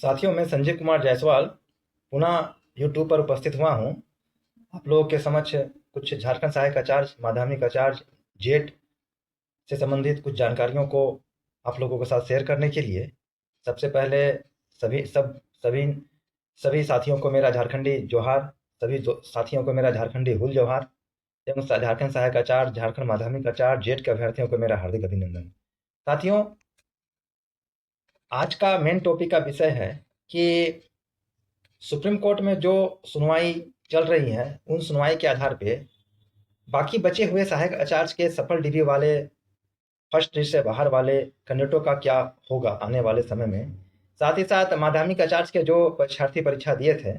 साथियों, मैं संजीव कुमार जायसवाल पुनः यूट्यूब पर उपस्थित हुआ हूँ आप लोगों के समक्ष कुछ झारखंड सहायक आचार्य, माध्यमिक आचार्य, जेट से संबंधित कुछ जानकारियों को आप लोगों के साथ शेयर करने के लिए। सबसे पहले सभी सब सभी सभी साथियों को मेरा झारखंडी जोहार, सभी साथियों को मेरा झारखंडी हुल जोहार एवं झारखंड सहायक आचार्य, झारखंड माध्यमिक आचार्य, जेट के अभ्यर्थियों को मेरा हार्दिक अभिनंदन। साथियों, आज का मेन टॉपिक का विषय है कि सुप्रीम कोर्ट में जो सुनवाई चल रही है, उन सुनवाई के आधार पे बाकी बचे हुए सहायक आचार्य के सफल डिग्री वाले, फर्स्ट लिस्ट से बाहर वाले कैंडिडेटों का क्या होगा आने वाले समय में। साथ ही साथ माध्यमिक आचार्य के जो परीक्षार्थी परीक्षा दिए थे,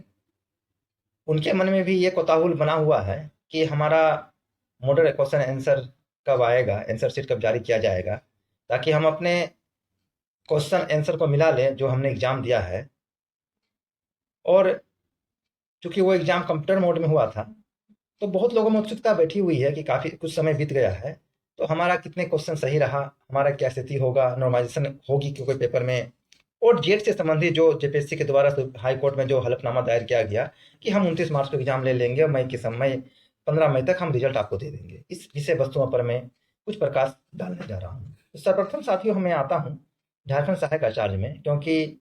उनके मन में भी ये कोताहुल बना हुआ है कि हमारा मॉडल क्वेश्चन आंसर कब आएगा, आंसर शीट कब जारी किया जाएगा, ताकि हम अपने क्वेश्चन आंसर को मिला लें जो हमने एग्ज़ाम दिया है। और चूँकि वो एग्ज़ाम कंप्यूटर मोड में हुआ था, तो बहुत लोगों में उत्सुकता बैठी हुई है कि काफ़ी कुछ समय बीत गया है, तो हमारा कितने क्वेश्चन सही रहा, हमारा क्या स्थिति होगा, नॉर्मलाइजेशन होगी कि कोई पेपर में। और जेट से संबंधित जो जेपीएससी के द्वारा हाई कोर्ट में जो हलफनामा दायर किया गया कि हम 29 मार्च को एग्ज़ाम ले लेंगे और मई के समय 15 मई तक हम रिजल्ट आपको दे देंगे। इस विषय वस्तुओं पर मैं कुछ प्रकाश डालने जा रहा हूँ। तो सर्वप्रथम साथियों, मैं आता हूँ झारखंड सहायक आचार्य में, क्योंकि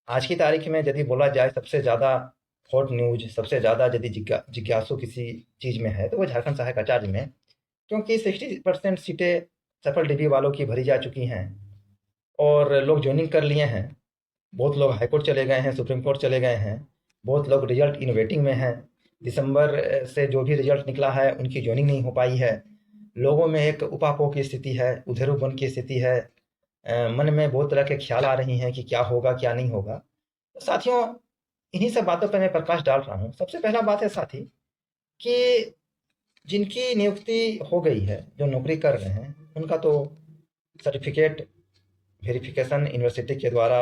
आज की तारीख में यदि बोला जाए सबसे ज़्यादा हॉट न्यूज़, सबसे ज़्यादा यदि जिज्ञासु किसी चीज़ में है तो वो झारखंड सहायक आचार्य में, क्योंकि 60% सीटें सफल डिग्री वालों की भरी जा चुकी हैं और लोग ज्वाइनिंग कर लिए हैं। बहुत लोग हाई कोर्ट चले गए हैं, सुप्रीम कोर्ट चले गए हैं, बहुत लोग रिजल्ट इन वेटिंग में हैं। दिसंबर से जो भी रिजल्ट निकला है उनकी ज्वाइनिंग नहीं हो पाई है। लोगों में एक उपापो की स्थिति है, उधेड़ोपन की स्थिति है। मन में बहुत तरह के ख्याल आ रही हैं कि क्या होगा, क्या नहीं होगा। तो साथियों, इन्हीं सब बातों पर मैं प्रकाश डाल रहा हूँ। सबसे पहला बात है साथी कि जिनकी नियुक्ति हो गई है, जो नौकरी कर रहे हैं, उनका तो सर्टिफिकेट वेरिफिकेशन यूनिवर्सिटी के द्वारा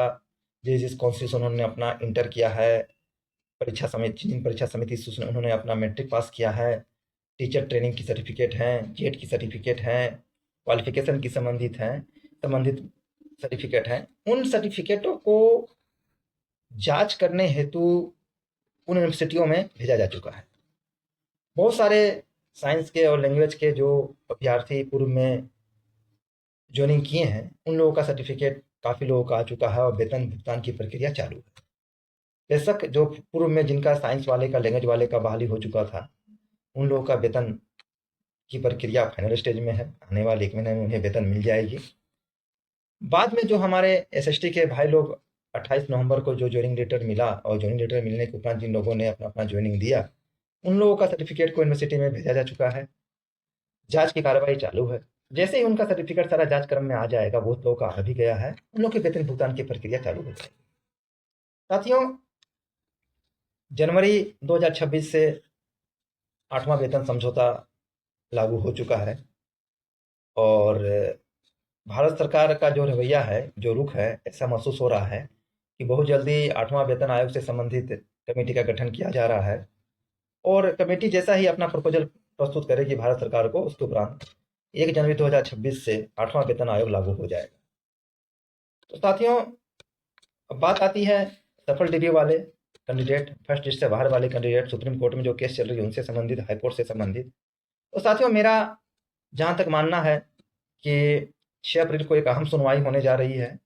जिस कॉन्सिल से उन्होंने अपना इंटर किया है, परीक्षा समिति, जिन परीक्षा समिति से उन्होंने अपना मैट्रिक पास किया है, टीचर ट्रेनिंग की सर्टिफिकेट हैं, जेट की सर्टिफिकेट हैं, क्वालिफिकेशन की संबंधित सर्टिफिकेट हैं। उन सर्टिफिकेटों को जांच करने हेतु उन यूनिवर्सिटियों में भेजा जा चुका है। बहुत सारे साइंस के और लैंग्वेज के जो अभ्यर्थी पूर्व में ज्वाइनिंग किए हैं, उन लोगों का सर्टिफिकेट काफ़ी लोगों का आ चुका है और वेतन भुगतान की प्रक्रिया चालू है। बेशक जो पूर्व में जिनका साइंस वाले का, लैंग्वेज वाले का बहाली हो चुका था, उन लोगों का वेतन की प्रक्रिया फाइनल स्टेज में है। आने वाले 1 महीने में उन्हें वेतन मिल जाएगी। बाद में जो हमारे एसएसटी के भाई लोग 28 नवंबर को जो ज्वाइनिंग लेटर मिला और ज्वाइनिंग लेटर मिलने के उपरांत जिन लोगों ने अपना अपना ज्वाइनिंग दिया, उन लोगों का सर्टिफिकेट को यूनिवर्सिटी में भेजा जा चुका है। जांच की कार्रवाई चालू है। जैसे ही उनका सर्टिफिकेट सारा जांच क्रम में आ जाएगा, बहुत लोगों का आ भी गया है, उन लोगों के वेतन भुगतान की प्रक्रिया चालू हो जाएगी। साथियों, जनवरी 2026 से 8वां वेतन समझौता लागू हो चुका है और भारत सरकार का जो रवैया है, जो रुख है, ऐसा महसूस हो रहा है कि बहुत जल्दी 8वां वेतन आयोग से संबंधित कमेटी का गठन किया जा रहा है और कमेटी जैसा ही अपना प्रपोजल प्रस्तुत करेगी भारत सरकार को, उसके उपरांत 1 जनवरी 2026 से 8वां वेतन आयोग लागू हो जाएगा। तो साथियों, अब बात आती है सफल डिग्री वाले कैंडिडेट, फर्स्ट लिस्ट से बाहर वाले कैंडिडेट, सुप्रीम कोर्ट में जो केस चल रही है उनसे संबंधित, हाई कोर्ट से संबंधित। तो साथियों, मेरा जहाँ तक मानना है कि 6 अप्रैल को एक अहम सुनवाई होने जा रही है।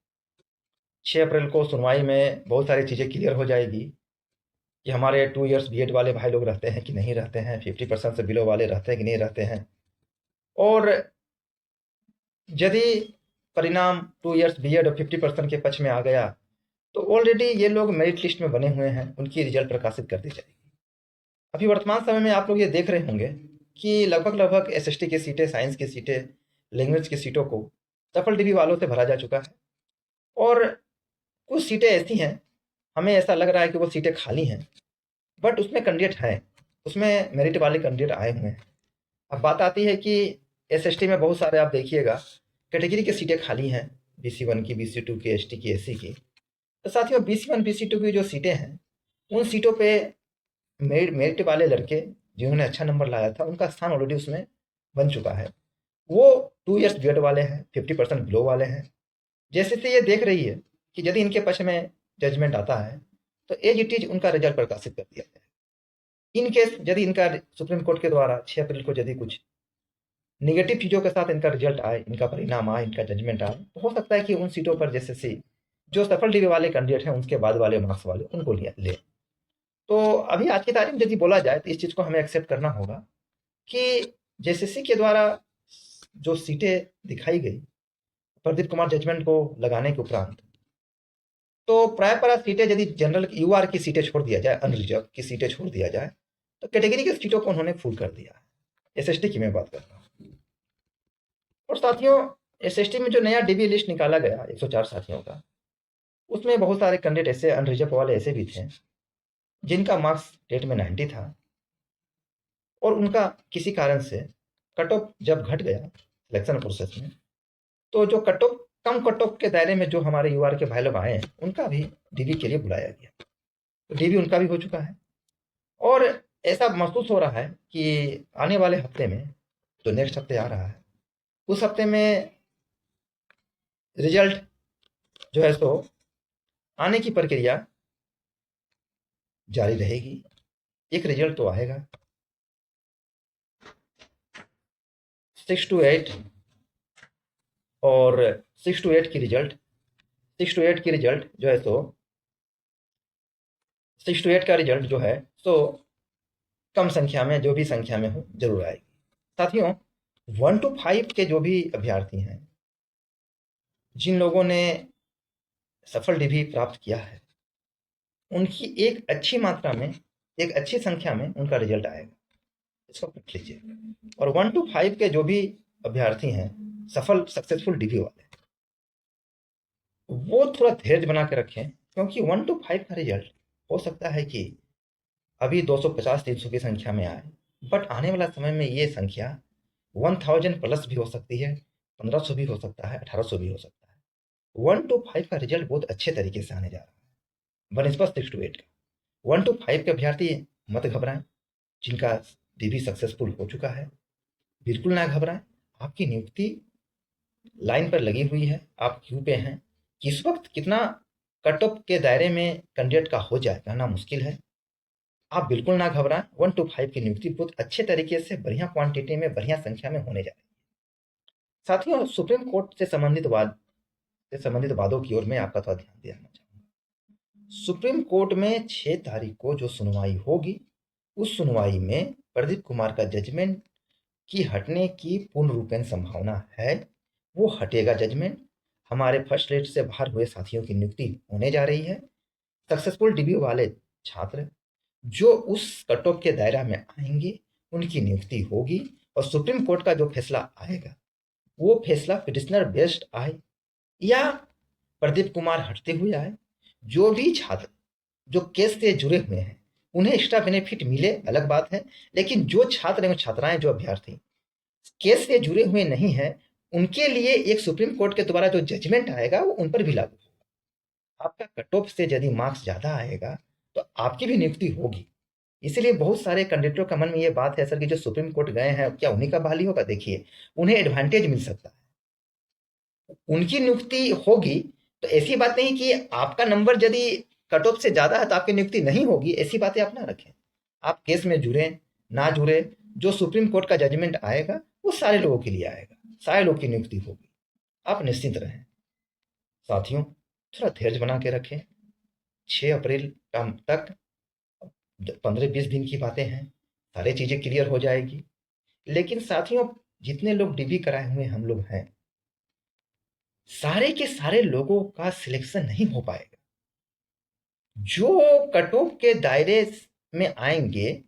6 अप्रैल को सुनवाई में बहुत सारी चीज़ें क्लियर हो जाएगी कि हमारे 2 इयर्स बीएड वाले भाई लोग रहते हैं कि नहीं रहते हैं, 50% से बिलो वाले रहते हैं कि नहीं रहते हैं। और यदि परिणाम 2 इयर्स बीएड और 50% के पक्ष में आ गया, तो ऑलरेडी ये लोग मेरिट लिस्ट में बने हुए हैं, उनकी रिजल्ट प्रकाशित कर दी जाएगी। अभी वर्तमान समय में आप लोग ये देख रहे होंगे कि लगभग एसएसटी की सीटें, साइंस की सीटें, लैंग्वेज की सीटों को सफल डिग्री वालों से भरा जा चुका है और कुछ सीटें ऐसी हैं, हमें ऐसा लग रहा है कि वो सीटें खाली हैं, बट उसमें कैंडिडेट हैं, उसमें मेरिट वाले कैंडिडेट आए हुए हैं। अब बात आती है कि एसएसटी में बहुत सारे आप देखिएगा कैटेगरी की सीटें खाली हैं, BC1 की, BC2 की, एसटी की, एससी की। तो साथियों, BC1 BC2 की जो सीटें हैं, उन सीटों पे मेरिट वाले लड़के जिन्होंने अच्छा नंबर लाया था, उनका स्थान ऑलरेडी उसमें बन चुका है। वो 2 इयर्स बीएड वाले हैं, 50% बिलो वाले हैं। जैसे से ये देख रही है कि यदि इनके पक्ष में जजमेंट आता है तो एज इट इज उनका रिजल्ट प्रकाशित कर दिया जाए। इन केस यदि इनका सुप्रीम कोर्ट के द्वारा 6 अप्रैल को यदि कुछ निगेटिव चीज़ों के साथ इनका रिजल्ट आए, इनका परिणाम आए, इनका जजमेंट आए, तो हो सकता है कि उन सीटों पर जैसे जो सफल डीबी वाले कैंडिडेट हैं उसके बाद वाले मार्क्स वाले उनको ले। तो अभी आज की तारीख में यदि बोला जाए तो इस चीज़ को हमें एक्सेप्ट करना होगा कि जेएसएससी के द्वारा जो सीटें दिखाई गई प्रदीप कुमार जजमेंट को लगाने के उपरांत, तो प्राय सीटें यदि जनरल यूआर की सीटें छोड़ दिया जाए, अनरिजर्व की सीटें छोड़ दिया जाए, तो कैटेगरी की सीटों को उन्होंने फुल कर दिया है। एसएसटी की मैं बात कर रहा हूँ। और साथियों, एसएसटी में जो नया डीबी लिस्ट निकाला गया 104 साथियों का, उसमें बहुत सारे कैंडिडेट ऐसे अनरिजर्व वाले ऐसे भी थे जिनका मार्क्स डेट में 90 था और उनका किसी कारण से कट ऑफ जब घट गया सिलेक्शन प्रोसेस में, तो जो कट ऑफ कम कट ऑफ के दायरे में जो हमारे यूआर के भाई लोग आए हैं उनका भी डीबी के लिए बुलाया गया, तो डीबी उनका भी हो चुका है। और ऐसा महसूस हो रहा है कि आने वाले हफ्ते में, जो नेक्स्ट हफ्ते आ रहा है, उस हफ्ते में रिजल्ट जो है सो आने की प्रक्रिया जारी रहेगी। एक रिजल्ट तो आएगा 6 to 8 और 6 to 8 की रिजल्ट जो है सो 6 to 8 का रिजल्ट जो है सो कम संख्या में, जो भी संख्या में हो, जरूर आएगी। साथियों, 1 to 5 के जो भी अभ्यर्थी हैं, जिन लोगों ने सफल डिग्री प्राप्त किया है, उनकी एक अच्छी मात्रा में, एक अच्छी संख्या में उनका रिजल्ट आएगा, इसको लिख लीजिए। और 1 to 5 के जो भी अभ्यर्थी हैं सफल सक्सेसफुल डिग्री वाले, वो थोड़ा धैर्य बना के रखें, क्योंकि 1 to 5 का रिजल्ट हो सकता है कि अभी 250-300 की संख्या में आए, बट आने वाला समय में ये संख्या 1000 प्लस भी हो सकती है, 1500 भी हो सकता है, 1800 भी हो सकता है। 1 to 5 का रिजल्ट बहुत अच्छे तरीके से आने जा रहा है बनस्पत 6 to 8 का। 1 to 5 के अभ्यर्थी मत घबराएं, जिनका डिग्री सक्सेसफुल हो चुका है, बिल्कुल ना घबराएं। आपकी नियुक्ति लाइन पर लगी हुई है, आप क्यू पे हैं। किस वक्त कितना कट ऑफ के दायरे में कैंडिडेट का हो जाए कहना मुश्किल है, आप बिल्कुल ना घबराएं। 1 to 5 की नियुक्ति बहुत अच्छे तरीके से, बढ़िया क्वांटिटी में, बढ़िया संख्या में होने जा रही है। साथियों, सुप्रीम कोर्ट से संबंधित वादों की ओर मैं आपका थोड़ा ध्यान देना चाहूंगा। सुप्रीम कोर्ट में 6 तारीख को जो सुनवाई होगी, उस सुनवाई में प्रदीप कुमार का जजमेंट की हटने की पूर्ण रूपेण संभावना है। वो हटेगा जजमेंट, हमारे फर्स्ट लिस्ट से बाहर हुए साथियों की नियुक्ति होने जा रही है। सक्सेसफुल डिग्री वाले छात्र जो उस कट ऑफ के दायरा में आएंगे, उनकी नियुक्ति होगी। और सुप्रीम कोर्ट का जो फैसला आएगा, वो फैसला पिटिशनर बेस्ड आए या प्रदीप कुमार हटते हुए आए, जो भी छात्र जो केस से जुड़े हुए हैं उन्हें एक्स्ट्रा बेनिफिट मिले अलग बात है, लेकिन जो छात्र एवं छात्राएं, जो अभ्यर्थी केस से जुड़े हुए नहीं है, उनके लिए एक सुप्रीम कोर्ट के द्वारा जो जजमेंट आएगा वो उन पर भी लागू होगा। आपका कट ऑफ से यदि मार्क्स ज्यादा आएगा तो आपकी भी नियुक्ति होगी। इसीलिए बहुत सारे कैंडिडेटों का मन में ये बात है सर कि जो सुप्रीम कोर्ट गए हैं क्या उन्हीं का बहाली होगा। देखिए, उन्हें एडवांटेज मिल सकता है, उनकी नियुक्ति होगी। तो ऐसी बात नहीं कि आपका नंबर यदि कट ऑफ से ज्यादा है तो आपकी नियुक्ति नहीं होगी, ऐसी बातें आप ना रखें। आप केस में जुड़े ना जुड़े, जो सुप्रीम कोर्ट का जजमेंट आएगा वो सारे लोगों के लिए आएगा, सारे लोग की नियुक्ति होगी, आप निश्चिंत रहें। साथियों, थोड़ा धैर्य बना के रखें। 6 अप्रैल तक 15-20 दिन की बातें हैं, सारी चीजें क्लियर हो जाएगी। लेकिन साथियों, जितने लोग डिग्री कराए हुए हम लोग हैं, सारे के सारे लोगों का सिलेक्शन नहीं हो पाएगा। जो कट ऑफ के दायरे में आएंगे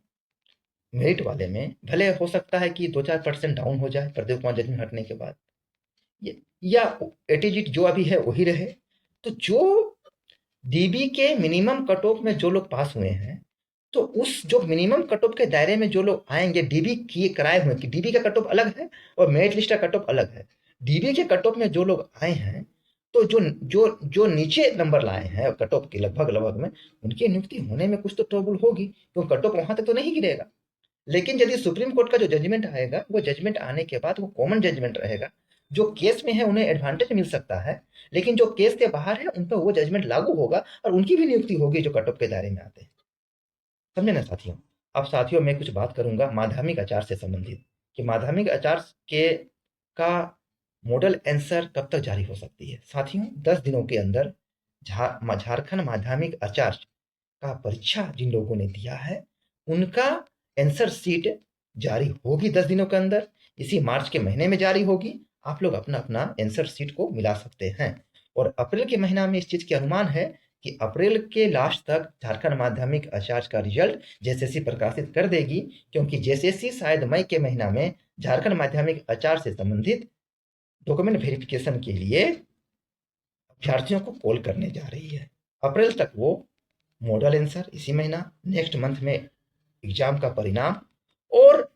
मेरिट वाले में, भले हो सकता है कि 2-4% डाउन हो जाए प्रदीप कुमार जजमेंट हटने के बाद, या एटीजीट जो अभी है वही रहे। तो जो डीबी के मिनिमम कट ऑफ में जो लोग पास हुए हैं, तो उस जो मिनिमम कट ऑफ के दायरे में जो लोग आएंगे, डीबी किए कराए हुए, कि डीबी का कट ऑफ अलग है और मेरिट लिस्ट का कट ऑफ अलग है। डीबी के कट ऑफ में जो लोग आए हैं, तो जो जो जो नीचे नंबर लाए हैं कट ऑफ के लगभग में, उनकी नियुक्ति होने में कुछ तो ट्रबल होगी, क्योंकि कट ऑफ वहां तक तो नहीं गिरेगा। लेकिन यदि सुप्रीम कोर्ट का जो जजमेंट आएगा, वो जजमेंट आने के बाद वो कॉमन जजमेंट रहेगा, जो केस में है उन्हें एडवांटेज मिल सकता है, लेकिन जो केस के बाहर है उन पर वो जजमेंट लागू होगा और उनकी भी नियुक्ति होगी जो कट ऑफ के दायरे में आते हैं। समझे ना साथियों? अब साथियों मैं कुछ बात करूंगा माध्यमिक आचार से संबंधित, कि माध्यमिक आचार के का मॉडल आंसर कब तक जारी हो सकती है। साथियों 10 दिनों के अंदर झारखंड माध्यमिक आचार का परीक्षा जिन लोगों ने दिया है उनका आंसर शीट जारी होगी 10 दिनों के अंदर। इसी मार्च के महीने में जारी होगी। आप लोग अपना अपना आंसर शीट को मिला सकते हैं। और अप्रैल के महीना में इस चीज के अनुमान है कि अप्रैल के लास्ट तक झारखंड माध्यमिक आचार्य का रिजल्ट जेएसएससी प्रकाशित कर देगी, क्योंकि जेएसएससी शायद मई के महीना में झारखंड माध्यमिक आचार्य से संबंधित डॉक्यूमेंट वेरिफिकेशन के लिए अभ्यर्थियों को कॉल करने जा रही है। अप्रैल तक वो मॉडल आंसर, इसी महीना नेक्स्ट मंथ में एग्जाम का परिणाम, और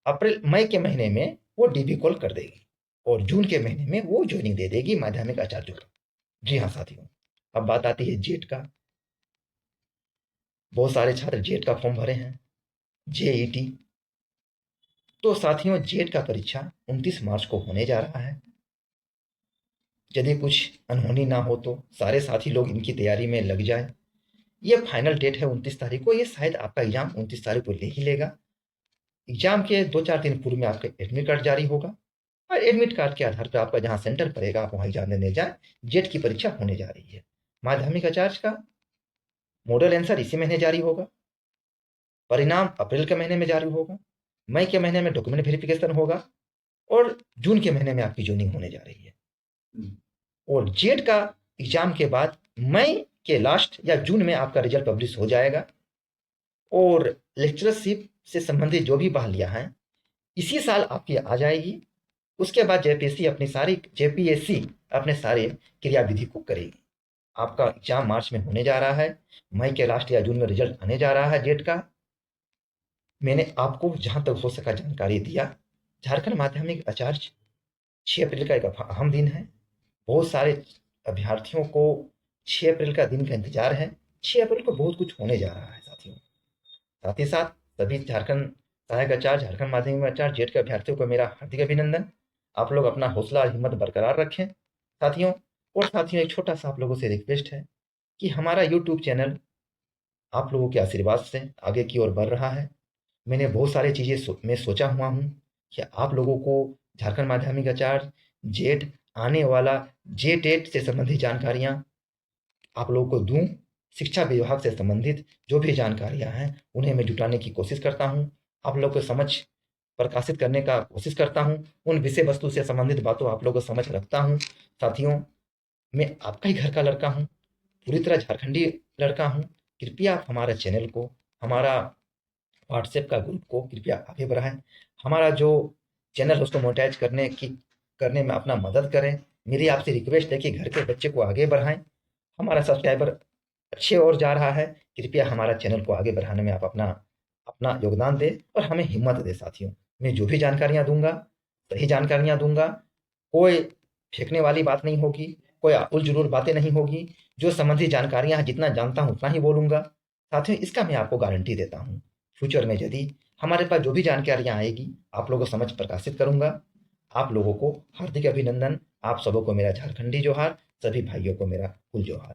अप्रैल मई के महीने में वो डीबी कॉल कर देगी और जून के महीने में वो ज्वाइनिंग दे देगी माध्यमिक आचार्यों को। जी हाँ साथियों, अब बात आती है जेट का। बहुत सारे छात्र जेट का फॉर्म भरे हैं, जेईटी। तो साथियों जेट का परीक्षा 29 मार्च को होने जा रहा है। यदि कुछ अनहोनी ना हो तो सारे साथी लोग इनकी तैयारी में लग जाए। ये फाइनल डेट है 29 तारीख को। ये शायद आपका एग्जाम 29 तारीख को ले ही लेगा। एग्जाम के 2-4 दिन पूर्व में आपका एडमिट कार्ड जारी होगा और एडमिट कार्ड के आधार पर आपका जहां सेंटर पड़ेगा आप वहां एग्जाम देने जाए। जेट की परीक्षा होने जा रही है। माध्यमिक आचार्य का मॉडल आंसर इसी महीने जारी होगा, परिणाम अप्रैल के महीने में जारी होगा, मई के महीने में डॉक्यूमेंट वेरिफिकेशन होगा और जून के महीने में आपकी ज्वाइनिंग होने जा रही है। और जेट का एग्जाम के बाद मई के लास्ट या जून में आपका रिजल्ट पब्लिश हो जाएगा। और लेक्चरशिप से संबंधित जो भी बहालियां हैं इसी साल आपकी आ जाएगी। उसके बाद जेपीएससी अपने सारे क्रियाविधि को करेगी। आपका एग्जाम मार्च में होने जा रहा है, मई के लास्ट या जून में रिजल्ट आने जा रहा है जेट का। मैंने आपको जहां तक हो सका जानकारी दिया। झारखंड माध्यमिक आचार्य 6 अप्रैल का एक अहम दिन है। बहुत सारे अभ्यर्थियों को 6 अप्रैल का दिन का इंतजार है। 6 अप्रैल को बहुत कुछ होने जा रहा है साथियों। साथ ही साथ सभी झारखंड सहायक आचार्य, झारखंड माध्यमिक आचार्य, जेट के अभ्यर्थियों को मेरा हार्दिक अभिनंदन। आप लोग अपना हौसला और हिम्मत बरकरार रखें साथियों। और साथियों एक छोटा सा आप लोगों से रिक्वेस्ट है कि हमारा यूट्यूब चैनल आप लोगों के आशीर्वाद से आगे की ओर बढ़ रहा है। मैंने बहुत सारी चीज़ें मैं सोचा हुआ हूँ कि आप लोगों को झारखंड माध्यमिक आचार्य, जेट, आने वाला जेटेट से संबंधित जानकारियाँ आप लोगों को दूं। शिक्षा विभाग से संबंधित जो भी जानकारियां हैं उन्हें मैं जुटाने की कोशिश करता हूं, आप लोगों को समझ प्रकाशित करने का कोशिश करता हूं। उन विषय वस्तु से संबंधित बातों आप लोगों को समझ रखता हूं। साथियों मैं आपका ही घर का लड़का हूं, पूरी तरह झारखंडी लड़का हूं। कृपया आप हमारे चैनल को, हमारा व्हाट्सएप का ग्रुप को कृपया आगे बढ़ाएं। हमारा जो चैनल है उसको मोनेटाइज करने में अपना मदद करें। मेरी आपसे रिक्वेस्ट है कि घर के बच्चे को आगे बढ़ाएं। हमारा सब्सक्राइबर अच्छे और जा रहा है। कृपया हमारा चैनल को आगे बढ़ाने में आप अपना अपना योगदान दें और हमें हिम्मत दें साथियों। मैं जो भी जानकारियाँ दूंगा सही जानकारियाँ दूंगा। कोई फेंकने वाली बात नहीं होगी, कोई उल-जुलूल बातें नहीं होगी। जो संबंधित जानकारियाँ हैं जितना जानता हूँ उतना ही बोलूँगा। साथियों इसका मैं आपको गारंटी देता हूँ। फ्यूचर में यदि हमारे पास जो भी जानकारियाँ आएगी आप लोगों को समझ प्रकाशित करूँगा। आप लोगों को हार्दिक अभिनंदन। आप सबों को मेरा झारखंडी जोहार, सभी भाइयों को मेरा कुल जोहार।